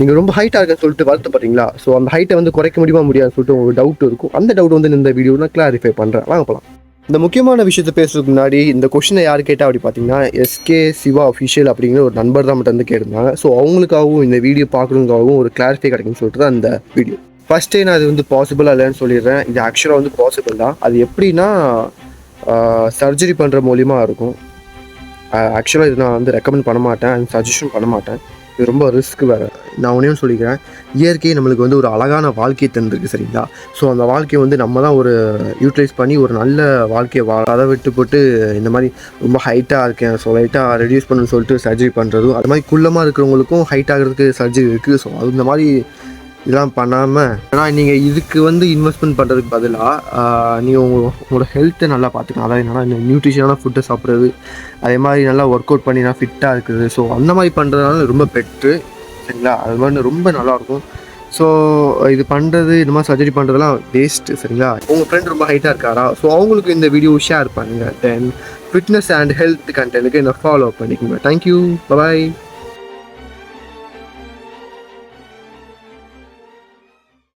நீங்கள் ரொம்ப ஹைட்டாக இருக்குன்னு சொல்லிட்டு வருத்தப்படுறீங்களா? ஸோ அந்த ஹைட்டை வந்து குறைக்க முடியாதுன்னு சொல்லிட்டு உங்களுக்கு டவுட் இருக்கும். அந்த டவுட் வந்து இந்த வீடியோ நான் கிளாரிஃபை பண்ணுறேன். வாங்க போகலாம். இந்த முக்கியமான விஷயத்தை பேசுறதுக்கு முன்னாடி இந்த கொஷினை யார் கேட்டால் அப்படி பார்த்தீங்கன்னா எஸ்கே சிவா அஃபிஷியல் அப்படிங்கிற ஒரு நண்பர் தான் மட்டும் வந்து கேட்டிருந்தாங்க. ஸோ அவங்களுக்காகவும் இந்த வீடியோ பார்க்குறதுக்காகவும் ஒரு கிளாரிஃபை கிடைக்குன்னு சொல்லிட்டு தான் இந்த வீடியோ. ஃபஸ்ட்டே நான் அது வந்து பாசிபிளாக இல்லைன்னு சொல்லிடுறேன். இது ஆக்சுவலாக வந்து பாசிபிள் தான். அது எப்படின்னா சர்ஜரி பண்ணுற மூலிமா இருக்கும். ஆக்சுவலாக இது நான் வந்து ரெக்கமெண்ட் பண்ண மாட்டேன், அண்ட் சஜஷன் பண்ண மாட்டேன். இது ரொம்ப ரிஸ்க் வேறு. நான் ஒன்றையும் சொல்லிக்கிறேன், இயற்கையை நம்மளுக்கு வந்து ஒரு அழகான வாழ்க்கையை தந்துருக்கு சரிங்களா? ஸோ அந்த வாழ்க்கையை வந்து நம்ம தான் ஒரு யூட்டிலைஸ் பண்ணி ஒரு நல்ல வாழ்க்கையை அதை விட்டு போட்டு இந்த மாதிரி ரொம்ப ஹைட்டாக இருக்கேன், ஸோ லைட்டாக ரெடியூஸ் பண்ணுன்னு சொல்லிட்டு சர்ஜரி பண்ணுறதும், அது மாதிரி குள்ளமாக இருக்கிறவங்களுக்கும் ஹைட் ஆகிறதுக்கு சர்ஜரி இருக்குது. ஸோ அது இந்த மாதிரி இதெல்லாம் பண்ணாமல், ஆனால் நீங்கள் இதுக்கு வந்து இன்வெஸ்ட்மெண்ட் பண்ணுறதுக்கு பதிலாக நீங்கள் உங்களோட ஹெல்த்தை நல்லா பார்த்துக்கலாம். அதாவது என்னன்னா நியூட்ரிஷனான ஃபுட்டை சாப்பிட்றது, அதே மாதிரி நல்லா ஒர்க் அவுட் பண்ணி நான் ஃபிட்டாக இருக்குது. ஸோ அந்த மாதிரி பண்ணுறதுனால ரொம்ப பெட்ரு சரிங்களா? அது மாதிரி ரொம்ப நல்லாயிருக்கும். ஸோ இது பண்ணுறது, இந்த மாதிரி சர்ஜரி பண்ணுறதுலாம் வேஸ்ட்டு சரிங்களா? உங்கள் ஃப்ரெண்ட் ரொம்ப ஹைட்டாக இருக்காரா? ஸோ அவங்களுக்கு இந்த வீடியோ ஷேர் பண்ணுங்கள். தென் ஃபிட்னஸ் அண்ட் ஹெல்த் கண்டென்ட்டுக்கு என்ன ஃபாலோ பண்ணிக்கோங்க. தேங்க்யூ, பாய்.